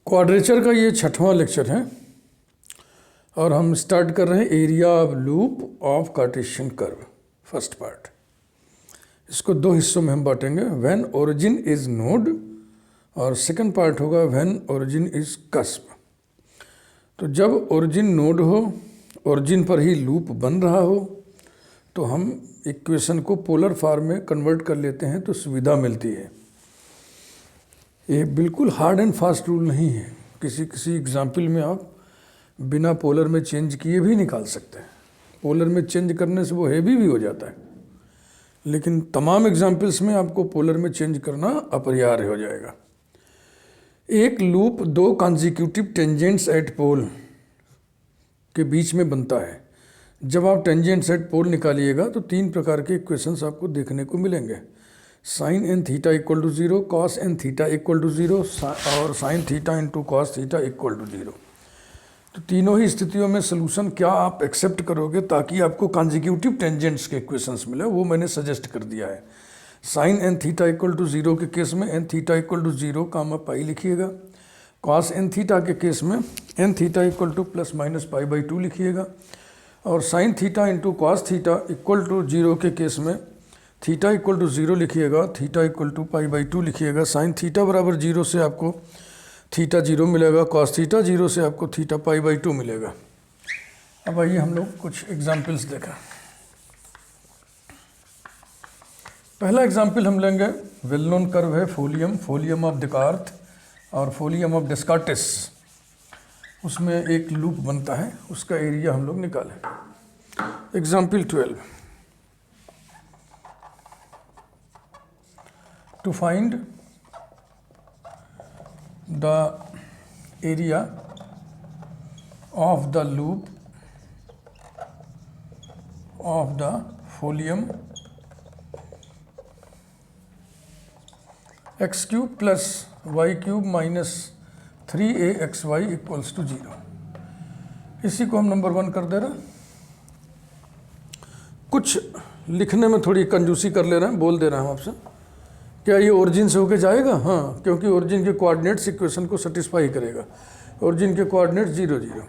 Quadrature का ये 6वां lecture है और हम स्टार्ट कर रहे हैं area of loop of Cartesian curve first part. इसको दो हिस्सों में हम बांटेंगे, व्हेन ओरिजिन इज नोड और सेकंड पार्ट होगा व्हेन ओरिजिन इज कस्प। तो जब ओरिजिन नोड हो, ओरिजिन पर ही लूप बन रहा हो, तो हम इक्वेशन को पोलर फॉर्म में कन्वर्ट कर लेते हैं तो सुविधा मिलती है। ये बिल्कुल हार्ड एंड फास्ट रूल नहीं है, किसी एग्जाम्पल में आप बिना पोलर में चेंज किए भी निकाल सकते हैं। पोलर में चेंज करने से वो हैवी भी हो जाता है, लेकिन तमाम एग्जाम्पल्स में आपको पोलर में चेंज करना अपरिहार्य हो जाएगा। एक लूप दो कॉन्जिक्यूटिव टेंजेंट्स एट पोल के बीच में बनता है। जब आप टेंजेंट्स एट पोल निकालिएगा तो तीन प्रकार के इक्वेशंस आपको देखने को मिलेंगे। Sine n theta equal to 0, cos n theta equal to 0 और sine theta into cos theta equal to 0। तो तीनों ही स्थितियों में सोल्यूशन क्या आप एक्सेप्ट करोगे ताकि आपको कॉन्जिक्यूटिव टेंजेंट्स के इक्वेशंस मिले, वो मैंने सजेस्ट कर दिया है। Sine n theta equal to 0 के केस में n theta equal to 0 comma pi लिखिएगा। कॉस एन थीटा के केस में n theta equal to plus minus pi by 2 लिखिएगा। और sine theta into cos theta equal to 0 के case में theta equal to 0 लिखिएगा, theta equal to pi by 2 लिखिएगा। Sine theta बराबर 0 से आपको थीटा 0 मिलेगा, कॉस थीटा 0 से आपको थीटा पाई बाई 2 मिलेगा। अब आइए हम लोग कुछ एग्जाम्पल्स देखें। पहला एग्जाम्पल हम लेंगे, वेल नोन कर्व है फोलियम ऑफ डिकार्थ और फोलियम ऑफ डिस्कार्टिस। उसमें एक लूप बनता है, उसका एरिया हम लोग निकालें। Example 12, to find the area of the loop of the folium x cube plus y cube minus 3axy equals to 0। इसी को हम नंबर 1 कर दे रहे हैं। कुछ लिखने में थोड़ी कंजूसी कर ले रहे हैं, बोल दे रहे हैं हम आपसे, क्या ये ओरिजिन से होके जाएगा? हाँ, क्योंकि ओरिजिन के कोऑर्डिनेट्स इक्वेशन को सेटिस्फाई करेगा। ओरिजिन के कोऑर्डिनेट्स 0 0।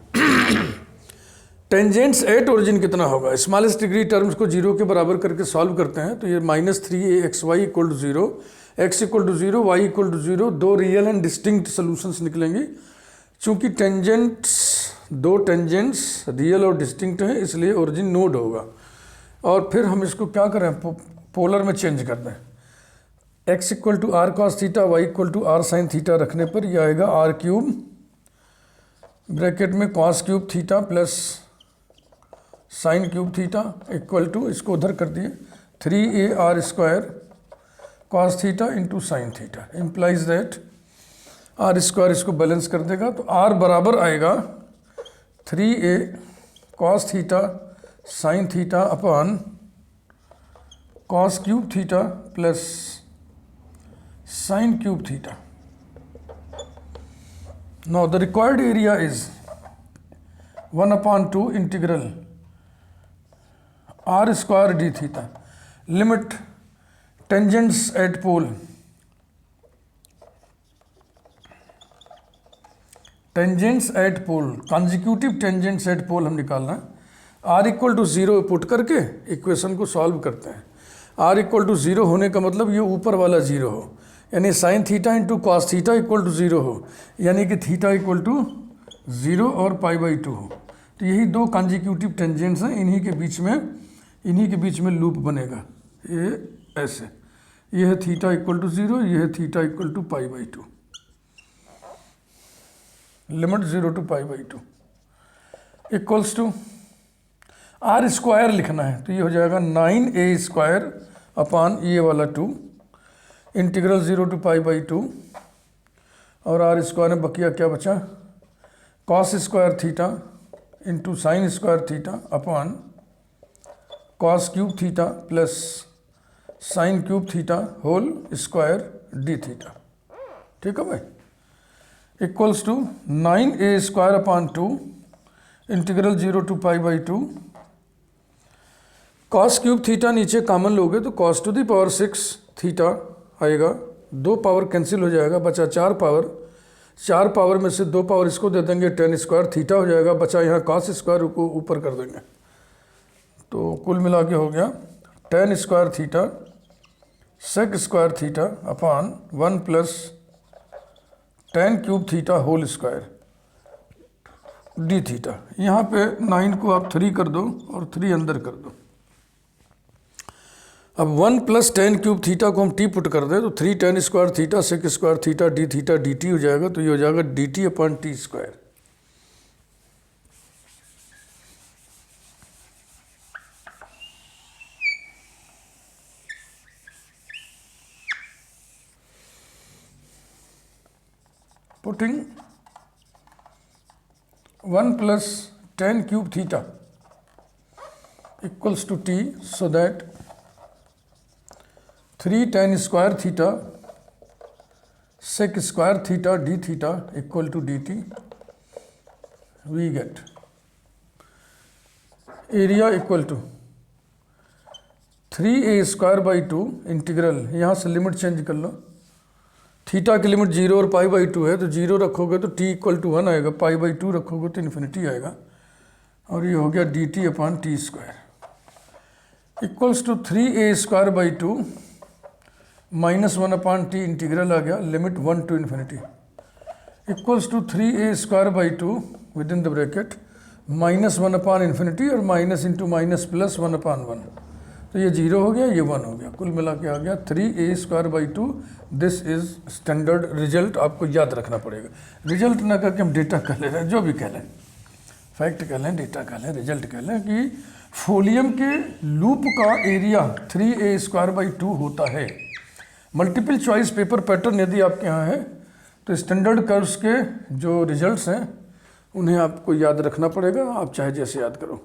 टेंजेंट्स एट ओरिजिन कितना होगा? स्मॉलेस्ट डिग्री टर्म्स को 0 के बराबर करके सॉल्व करते हैं तो ये minus 3axy equal to 0, x equal to 0, y equal to 0, दो रियल एंड डिस्टिंक्ट सोल्यूशंस निकलेंगी। चूंकि दो टेंजेंट्स रियल और डिस्टिंक्ट हैं, इसलिए ओरिजिन नोड होगा। और फिर हम इसको क्या करें, पोलर में चेंज कर दें। x equal to r cos theta, y equal to r sine theta रखने पर यह आएगा आर क्यूब ब्रैकेट में cos cube theta plus sine cube theta equal to, इसको उधर कर दिए, 3ar square cos theta into sine theta. Implies that r square इसको बैलेंस कर देगा तो r बराबर आएगा 3a cos theta sine theta upon cos cube theta plus sine cube theta. Now the required area is 1/2 integral r square d theta. Limit tangents at pole. Tangents at pole, consecutive tangents at pole हम निकालना है। r equal to 0 put करके equation को solve करते हैं। r equal to 0 होने का मतलब ये ऊपर वाला 0 हो, यानी sine theta into cos theta equal to 0 हो, यानी कि थीटा इक्वल टू 0 और पाई बाई 2 हो। तो यही दो कॉन्जिक्यूटिव टेंजेंट्स हैं, इन्हीं के बीच में लूप बनेगा। ये ऐसे, ये है थीटा इक्वल टू 0, ये है theta equal to pi by 2। Limit 0 to pi by 2 equals to r square लिखना है तो ये हो जाएगा 9a स्क्वायर अपॉन ये वाला 2 इंटीग्रल 0 टू पाई बाई 2। और आर स्क्वायर में बकिया क्या बचा, cos square theta into sine square theta upon cos cube theta plus sine cube theta whole square d theta. ठीक है भाई, equals to 9a square upon 2 integral 0 to pi by 2। Cos cube theta नीचे common लोगे तो cos to the power 6 theta आएगा, 2 power cancel हो जाएगा, बचा 4 पावर 4 पावर में से 2 पावर इसको दे देंगे, tan स्क्वायर थीटा हो जाएगा, बचा यहाँ cos स्क्वायर को ऊपर कर देंगे, तो कुल मिला के हो गया tan square theta sec square theta upon 1 plus tan cube theta whole square d theta. यहाँ पे 9 को आप 3 कर दो और 3 अंदर कर दो। अब 1 प्लस tan क्यूब थीटा को हम t पुट कर दें तो 3 tan square theta sec square theta d t हो जाएगा, तो ये हो जाएगा d T upon T square. Putting 1 plus tan cube theta equals to t, so that 3 tan square theta sec square theta D theta equal to d t. We get area equal to 3a square by 2 integral, यहाँ से limit change कर लो, theta की limit 0 और पाई by 2 है, तो 0 रखोगे तो t equal to 1 आएगा, पाई बाई 2 रखोगे तो इन्फिनिटी आएगा, और ये हो गया D T upon T square equals to 3a square by 2 minus 1 upon T integral आ गया, limit 1 to infinity equals to 3a square by 2 within the bracket minus 1 upon infinity और minus into minus plus 1 upon 1, तो ये 0 हो गया, ये 1 हो गया, कुल मिला के आ गया 3a square by 2। This is standard result, आपको याद रखना पड़ेगा। रिजल्ट ना करके हम डेटा कह ले रहे हैं, जो भी कह लें, फैक्ट कह लें, डेटा कह लें, रिजल्ट कह लें, कि फोलियम के लूप का एरिया 3a स्क्वायर बाई 2 होता है। मल्टीपल चॉइस पेपर पैटर्न यदि आपके यहाँ है तो स्टैंडर्ड कर्व्स के जो रिजल्ट्स हैं उन्हें आपको याद रखना पड़ेगा, आप चाहे जैसे याद करो।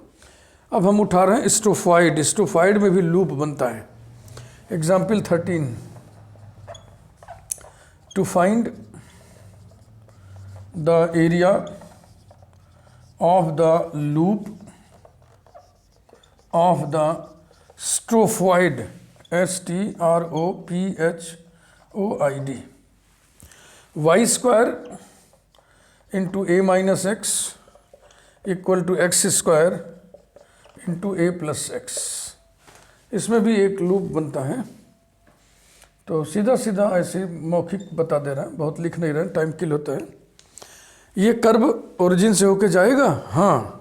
अब हम उठा रहे हैं स्टोफाइड। स्टोफाइड में भी लूप बनता है। Example 13, to find the area of the loop of the strophoid STROPHOID Y square into A minus X equal to X square into A plus X. इसमें भी एक लूप बनता है, तो सीधा सीधा ऐसे मौखिक बता दे रहा है, बहुत लिख नहीं रहे, टाइम किल होता है। ये कर्व ओरिजिन से होके जाएगा, हाँ,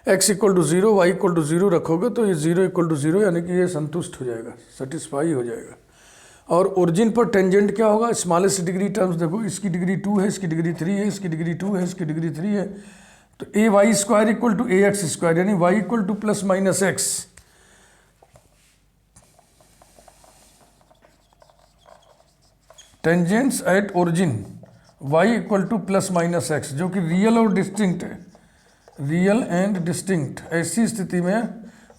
x equal to 0 y equal to 0 रखोगे तो ये 0 इक्वल टू 0 यानी कि ये संतुष्ट हो जाएगा, सेटिस्फाई हो जाएगा। और ओरिजिन पर टेंजेंट क्या होगा, स्मॉलेस्ट डिग्री टर्म्स देखो, इसकी डिग्री 2 है, इसकी डिग्री 3 है, इसकी डिग्री 2 है, इसकी डिग्री 3 है, तो A Y square equal to A X square, यानी Y equal to plus minus X. Tangents at origin Y equal to plus minus X, जो कि रियल और डिस्टिंक्ट है, रियल एंड डिस्टिंक्ट। ऐसी स्थिति में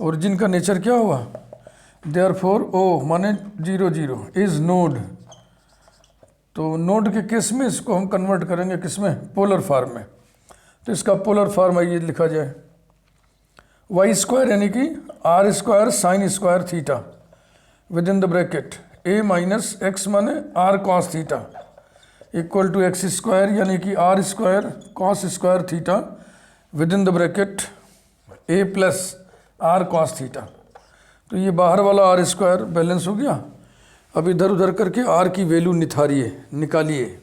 ओरिजिन का नेचर क्या हुआ, देयरफॉर ओ माने 0 0 इज नोड, तो नोड के केस में इसको हम कन्वर्ट करेंगे किसमें, पोलर फॉर्म में। तो इसका पोलर फॉर्म आइए लिखा जाए, वाई स्क्वायर यानी कि R square sine square theta within the bracket A minus X माने R cos theta equal to X square यानी कि R square cos square theta within the bracket A plus R cos theta. तो ये बाहर वाला are square balance हो गया। अब इधर उधर करके आर की वैल्यू निकालिए।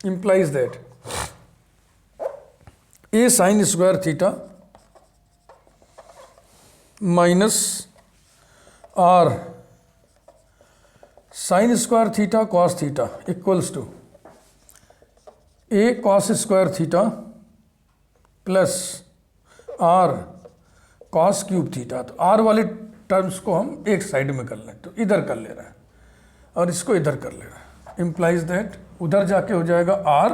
implies that a sin square theta minus r sin square theta cos theta equals to a cos square theta plus r cos cube theta। तो r वाले टर्म्स को हम एक साइड में कर लें, तो इधर कर ले रहे हैं और इसको इधर कर ले रहे हैं। implies that उधर जाके हो जाएगा r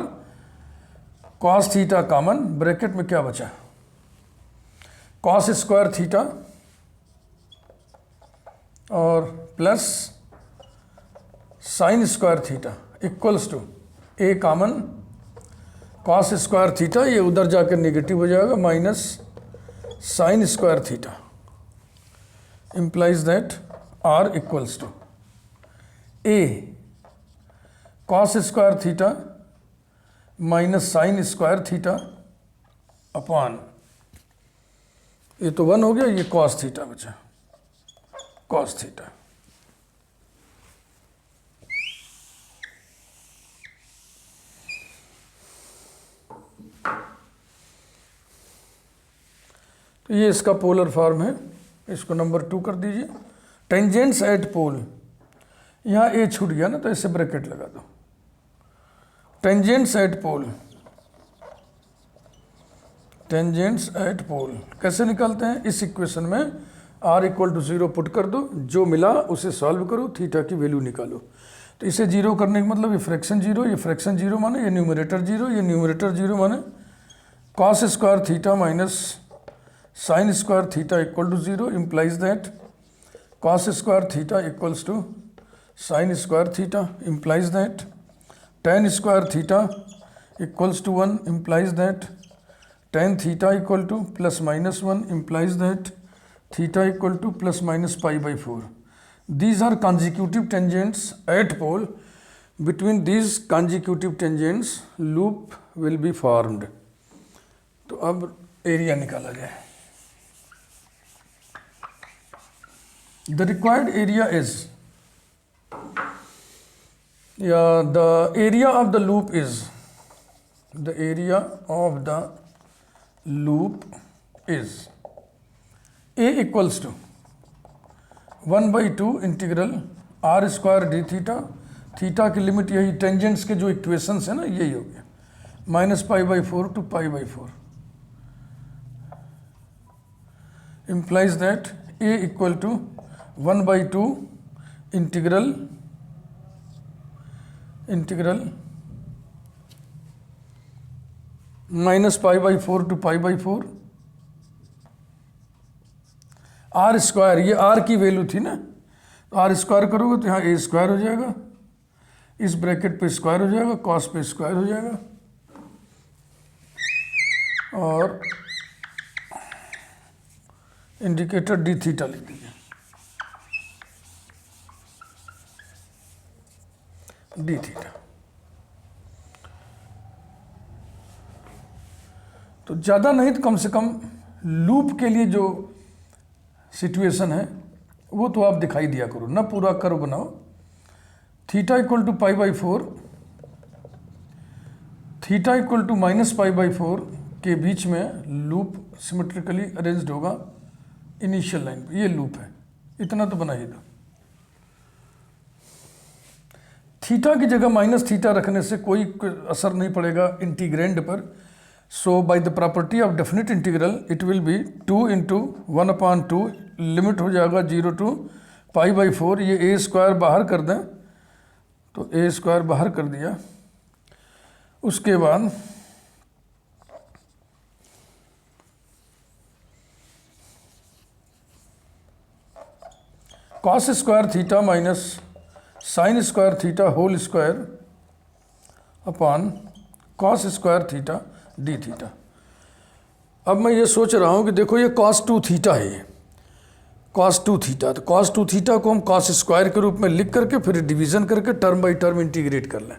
cos theta common, bracket में क्या बचा, cos स्क्वायर थीटा और plus sine square theta equals to a common cos square theta, ये उधर जाकर नेगेटिव हो जाएगा, minus sine square theta implies that r equals to a cos square theta minus sine square theta upon, ये तो 1 हो गया, ये cos थीटा बचा, cos थीटा। तो ये इसका पोलर फॉर्म है, इसको नंबर 2 कर दीजिए। टेंजेंट्स एट पोल, यहाँ ए छूट गया ना तो ऐसे ब्रैकेट लगा दो। Tangents at pole, tangents at pole कैसे निकालते हैं? इस इक्वेशन में r इक्वल टू 0 पुट कर दो, जो मिला उसे सॉल्व करो, थीटा की वैल्यू निकालो। तो इसे 0 करने का मतलब ये फ्रैक्शन 0, ये फ्रैक्शन 0 माने ये न्यूमरेटर 0, ये न्यूमरेटर 0 माने cos square theta minus sine square theta equal to 0 implies that cos square theta equals to sine square theta implies that tan square theta equals to 1 implies that tan theta equal to plus minus 1 implies that theta equal to plus minus pi by 4। These are consecutive tangents at pole. Between these consecutive tangents loop will be formed। तो अब area निकाला जाए। The required area is, the area of the loop is, the area of the loop is A equals to 1/2 integral r square d theta, theta की limit यही tangents के जो equations है ना यही हो गया, -π/4 to π/4 implies that A equal to 1/2 इंटीग्रल -π/4 to π/4 r स्क्वायर, ये r की वैल्यू थी ना, तो r स्क्वायर करोगे तो यहाँ a स्क्वायर हो जाएगा, इस ब्रैकेट पे स्क्वायर हो जाएगा, cos पे स्क्वायर हो जाएगा, और इंडिकेटर डी थीटा लिख दीजिए, डी थीटा। तो ज़्यादा नहीं तो कम से कम लूप के लिए जो सिचुएशन है वो तो आप दिखाई दिया करो ना, पूरा कर्व बनाओ। Theta equal to π/4, theta equal to -π/4 के बीच में लूप सिमेट्रिकली अरेंज्ड होगा इनिशियल लाइन पे, ये लूप है, इतना तो बना ही दो। थीटा की जगह माइनस थीटा रखने से कोई असर नहीं पड़ेगा इंटीग्रेंड पर। So by the property of definite integral it will be 2 × 1/2, limit हो जाएगा 0 to π/4। ये a स्क्वायर बाहर कर दें तो a स्क्वायर बाहर कर दिया, उसके बाद cos square theta minus sine square theta whole square upon cos square theta D theta. अब मैं ये सोच रहा हूँ कि देखो ये cos 2 थीटा है, ये cos 2 थीटा, तो cos 2 थीटा को हम cos स्क्वायर के रूप में लिख करके फिर डिवीजन करके टर्म बाई टर्म इंटीग्रेट कर लें।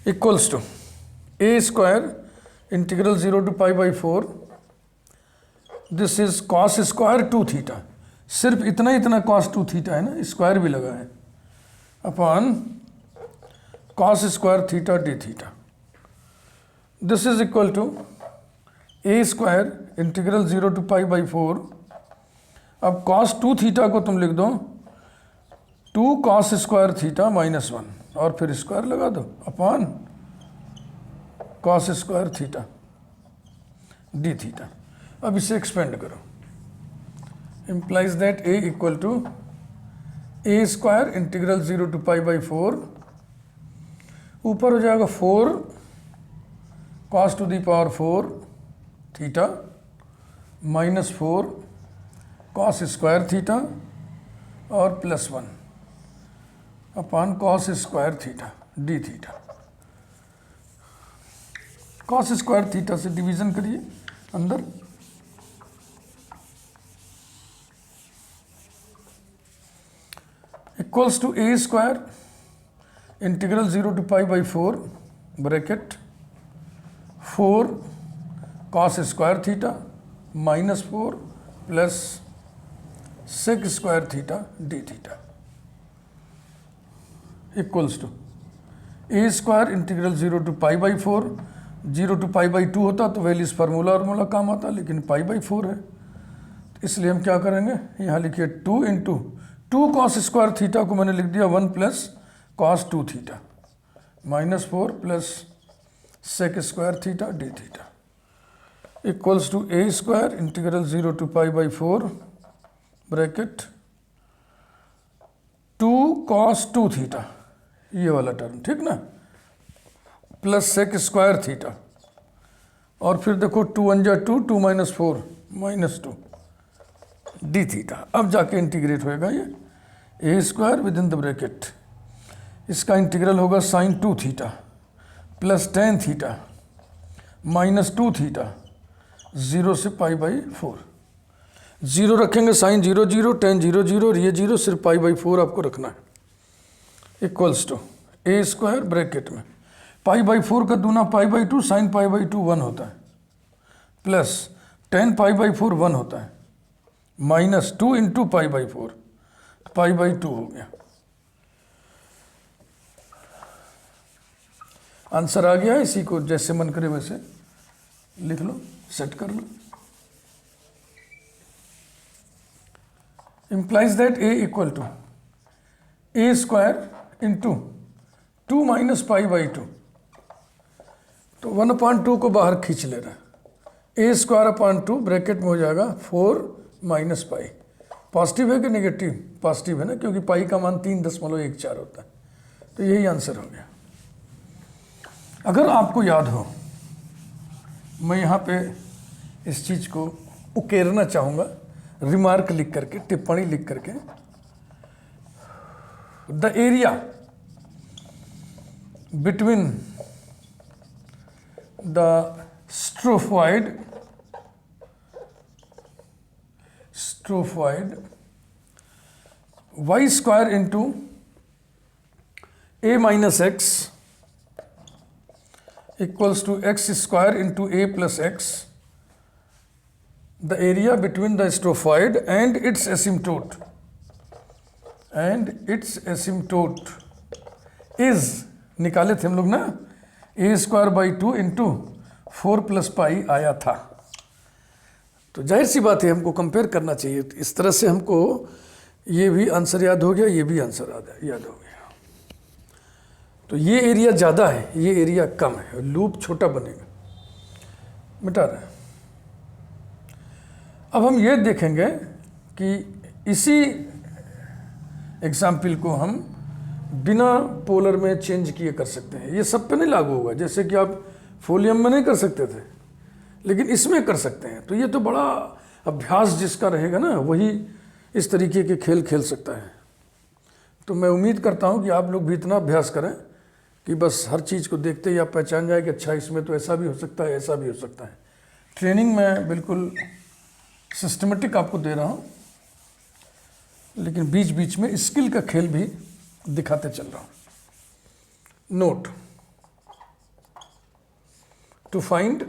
Equals to a square integral 0 to π/4, this is cos square 2 theta, सिर्फ इतना cos 2 थीटा है ना, स्क्वायर भी लगा है, upon cos square theta D theta. This is equal to a square integral 0 to π/4। अब cos 2 थीटा को तुम लिख दो 2 cos स्क्वायर थीटा -1 और फिर स्क्वायर लगा दो upon cos square theta D theta. अब इसे एक्सपेंड करो, implies that a equal to a square integral 0 to π/4, ऊपर हो जाएगा 4 cos⁴ theta -4 cos square theta और +1 upon cos square theta D theta. Cos square theta से डिवीजन करिए अंदर, equals to A square integral 0 to π/4 bracket 4 cos square theta -4 plus sec square theta D theta equals to A square integral 0 to π/4, 0 to π/2 होता तो values formula काम आता, लेकिन π/4 है, इसलिए हम क्या करेंगे, यहाँ लिखिए 2 × 2 कॉस स्क्वायर थीटा को मैंने लिख दिया 1 plus cos 2 theta -4 plus sec square theta D theta equals to A square integral 0 to π/4 bracket 2 cos 2 theta, ये वाला टर्म, ठीक ना, प्लस सेक स्क्वायर थीटा, और फिर देखो 2 × 2 2 - 4 -2 डी थीटा। अब जाके इंटीग्रेट होएगा ये A square within the bracket, इसका इंटीग्रल होगा sine 2 theta plus tan theta -2 theta 0 से π/4, 0 रखेंगे साइन 0 0 टेन 0 0 और ये 0 सिर्फ π/4 आपको रखना है equals to A square bracket में π/4 का दूना π/2 साइन π/2 1 होता है प्लस टेन π/4 1 होता है -2 × π/4 π/2 हो गया। आंसर आ गया, इसी को जैसे मन करे वैसे लिख लो, सेट कर लो। implies that a equal to a square into 2 - π/2, तो 1/2 को बाहर खींच लेना, a स्क्वायर अपॉन 2 ब्रैकेट में हो जाएगा 4 - π। पॉजिटिव है कि नेगेटिव? पॉजिटिव है ना, क्योंकि पाई का मान 3.14 होता है, तो यही आंसर हो गया। अगर आपको याद हो, मैं यहाँ पे इस चीज़ को उकेरना चाहूँगा, रिमार्क लिख करके, टिप्पणी लिख करके, the area between the strophoid y square into a minus x equals to x square into a plus x, the area between the strophoid and its asymptote is, निकाले थे हम लोग ना, a²/2 into 4 + π आया था, तो जाहिर सी बात है हमको कंपेयर करना चाहिए। तो इस तरह से हमको ये भी आंसर याद हो गया, ये भी आंसर याद हो गया। तो ये एरिया ज़्यादा है, ये एरिया कम है, लूप छोटा बनेगा, मिटा रहे हैं। अब हम ये देखेंगे कि इसी एग्जाम्पल को हम बिना पोलर में चेंज किए कर सकते हैं। ये सब पे नहीं लागू होगा, जैसे कि आप फोलियम में नहीं कर सकते थे, लेकिन इसमें कर सकते हैं। तो ये तो बड़ा अभ्यास जिसका रहेगा ना, वही इस तरीके के खेल खेल सकता है। तो मैं उम्मीद करता हूँ कि आप लोग भी इतना अभ्यास करें कि बस हर चीज़ को देखते ही आप पहचान जाए कि अच्छा इसमें तो ऐसा भी हो सकता है, ऐसा भी हो सकता है। ट्रेनिंग में बिल्कुल सिस्टमेटिक आपको दे रहा हूँ, लेकिन बीच बीच में स्किल का खेल भी दिखाते चल रहा हूँ। Note: to find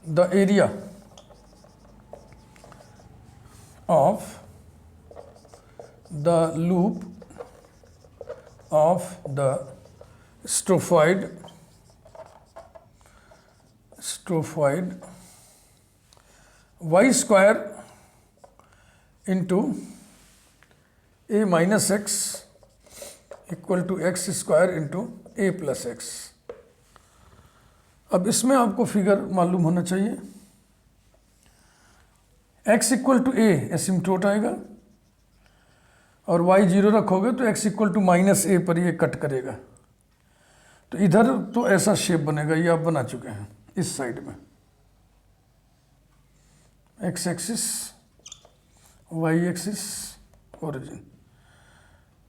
the area of the loop of the strophoid y square into a minus x equal to x square into a plus x। अब इसमें आपको फिगर मालूम होना चाहिए। x equal to a asymptote आएगा, और y 0 रखोगे तो x इक्वल टू -a पर ये कट करेगा। तो इधर तो ऐसा शेप बनेगा, ये आप बना चुके हैं इस साइड में, x axis, y axis, origin.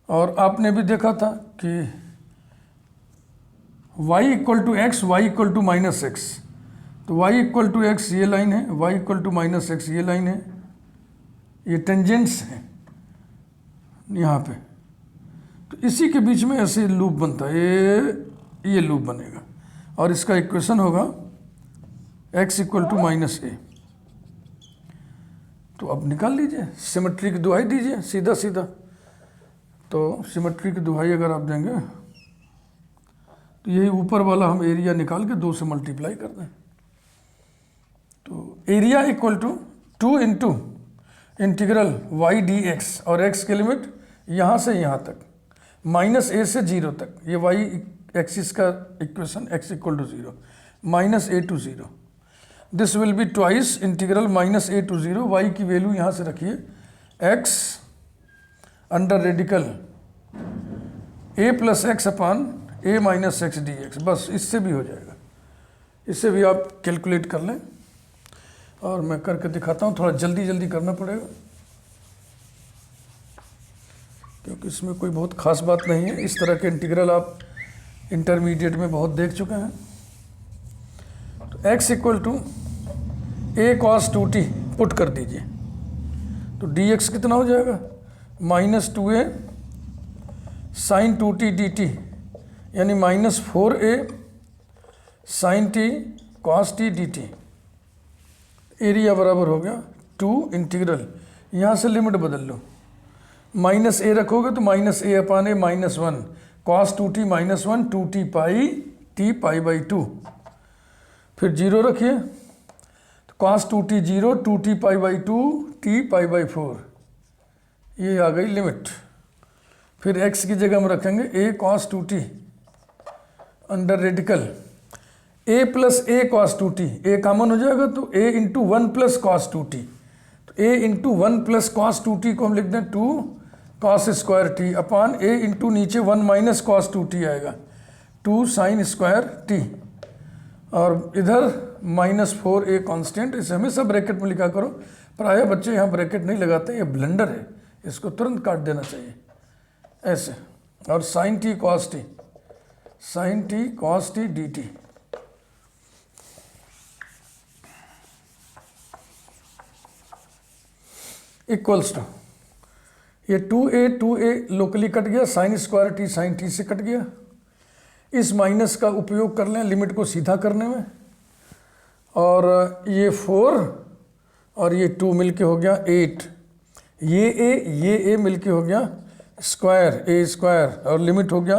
और आपने भी देखा था कि y equal to x, y equal to minus x, तो y इक्वल टू एक्स ये लाइन है, y equal to minus x ये लाइन है, ये टेंजेंट्स है यहाँ पे। तो इसी के बीच में ऐसे लूप बनता है, ये लूप बनेगा और इसका इक्वेशन होगा x इक्वल टू माइनस ए। तो अब निकाल लीजिए, सिमेट्री की दुहाई दीजिए सीधा सीधा। तो सिमेट्री की दुहाई अगर आप देंगे तो यही ऊपर वाला हम एरिया निकाल के 2 से मल्टीप्लाई कर दें। तो area equal to 2 into integral y d x, और x की लिमिट यहाँ से यहाँ तक, माइनस ए से 0 तक, ये वाई एक्सिस का equation x equal to 0 minus a to 0। This will be twice integral minus a to 0, y की वैल्यू यहाँ से रखिए x under radical a plus x upon a minus x d x. बस इससे भी हो जाएगा, इससे भी आप कैलकुलेट कर लें। और मैं करके दिखाता हूँ, थोड़ा जल्दी जल्दी करना पड़ेगा क्योंकि इसमें कोई बहुत ख़ास बात नहीं है। इस तरह के इंटीग्रल आप इंटरमीडिएट में बहुत देख चुके हैं। तो x equal to a cos 2t put कर दीजिए, तो dx कितना हो जाएगा, minus 2a sine 2t dt, यानी minus 4a sine t cos t dt। Area बराबर हो गया 2 इंटीग्रल, यहाँ से लिमिट बदल लो, माइनस ए रखोगे तो minus A upon A minus 1 cos 2t minus 1 2t pi t pi by 2, फिर 0 रखिए तो cos 2t 0 2t pi by 2 t pi by 4, ये आ गई लिमिट। फिर x की जगह हम रखेंगे a cos 2t under radical a plus A cos 2t, a common हो जाएगा तो a into 1 plus cos 2t, तो a into 1 plus cos 2t को हम लिख दें 2 cos square t upon a into नीचे 1 माइनस कॉस 2t आएगा 2 साइन स्क्वायर t, और इधर माइनस 4a कांस्टेंट, इसे हमेशा ब्रैकेट में लिखा करो। प्रायः बच्चे यहाँ ब्रैकेट नहीं लगाते, ये ब्लंडर है, इसको तुरंत काट देना चाहिए ऐसे। और sine t cos t, sine t cos t dt equals to, ये 2a लोकली कट गया, sine square t sine t से कट गया। इस माइनस का उपयोग कर लें लिमिट को सीधा करने में, और ये 4 और ये 2 मिलके हो गया 8, ये a मिलके हो गया स्क्वायर a स्क्वायर, और लिमिट हो गया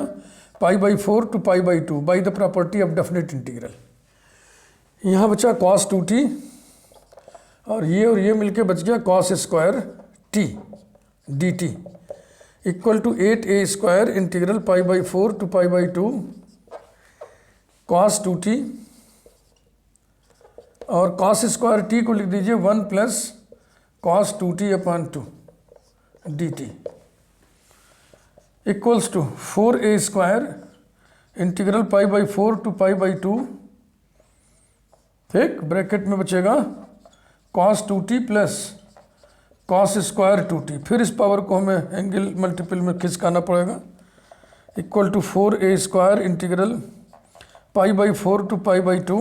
pi by 4 to pi by 2 by the property of definite integral. यहाँ बचा cos 2t और ये मिलके बच गया cos square t dt equal to 8a square integral pi by 4 to pi by 2 cos 2t, और cos स्क्वायर t को लिख दीजिए 1 plus cos 2t upon 2 dt equals to 4a square integral pi by 4 to pi by 2, ठीक, bracket में बचेगा cos 2t plus cos square 2t, फिर इस power को हमें एंगल मल्टीपल में खिसकाना पड़ेगा, equal to 4a square integral pi by 4 to pi by 2,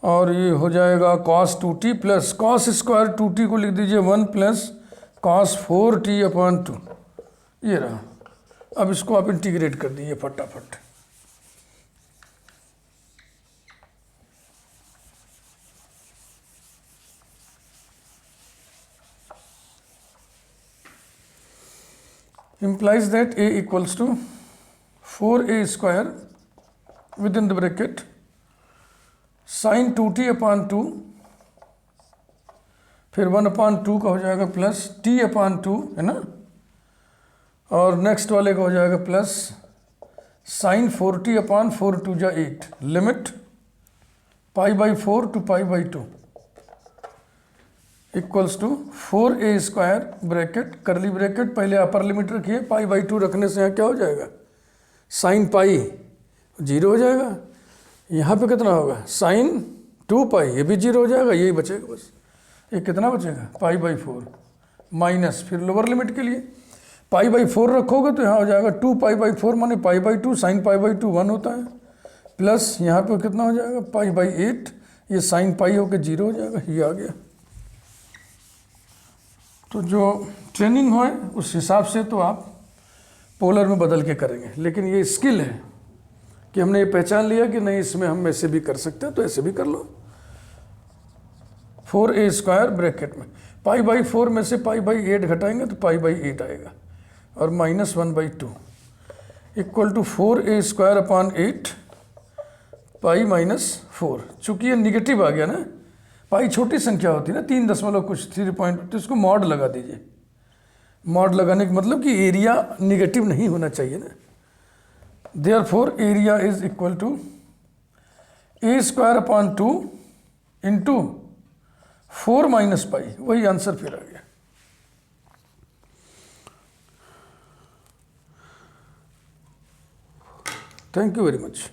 और ये हो जाएगा cos 2t plus cos square 2t को लिख दीजिए 1 प्लस cos 4t अपान 2, ये रहा। अब इसको आप इंटीग्रेट कर दीजिए फटाफट। implies that a equals to 4a square within the bracket sin 2t upon 2, फिर 1 अपान 2 का हो जाएगा प्लस t अपान 2, है ना, और नेक्स्ट वाले का हो जाएगा प्लस साइन 4t अपान 4 2 जा 8, limit pi by 4 to pi by 2 equals to 4a square bracket curly bracket, पहले अपर लिमिट रखिए, पाई बाई 2 रखने से यहाँ क्या हो जाएगा, साइन पाई 0 हो जाएगा, यहाँ पे कितना होगा साइन 2 पाई, ये भी 0 हो जाएगा, यही बचेगा बस। ये कितना बचेगा π/4 माइनस, फिर लोअर लिमिट के लिए π/4 रखोगे तो यहाँ हो जाएगा 2π/4 माने π/2 sin π/2 1 होता है, प्लस यहाँ पे कितना हो जाएगा π/8, ये sin पाई होकर 0 हो जाएगा, ये आ गया। तो जो ट्रेनिंग हो उस हिसाब से तो आप पोलर में बदल के करेंगे, लेकिन ये स्किल है कि हमने ये पहचान लिया कि नहीं इसमें हम ऐसे भी कर सकते हैं, तो ऐसे भी कर लो। 4a² ब्रैकेट में π/4 में से π/8 घटाएंगे तो π/8 आएगा और -1/2 इक्वल टू 4a² अपॉन 8 π-4। चूंकि ये निगेटिव आ गया ना, पाई छोटी संख्या होती है ना, 3 दशमलव कुछ 3 पॉइंट, तो इसको मॉड लगा दीजिए। मॉड लगाने का मतलब कि एरिया निगेटिव नहीं होना चाहिए ना। Therefore area is equal to a² upon 2 into 4 minus pi, वही आंसर फिर आ गया। Thank you very much.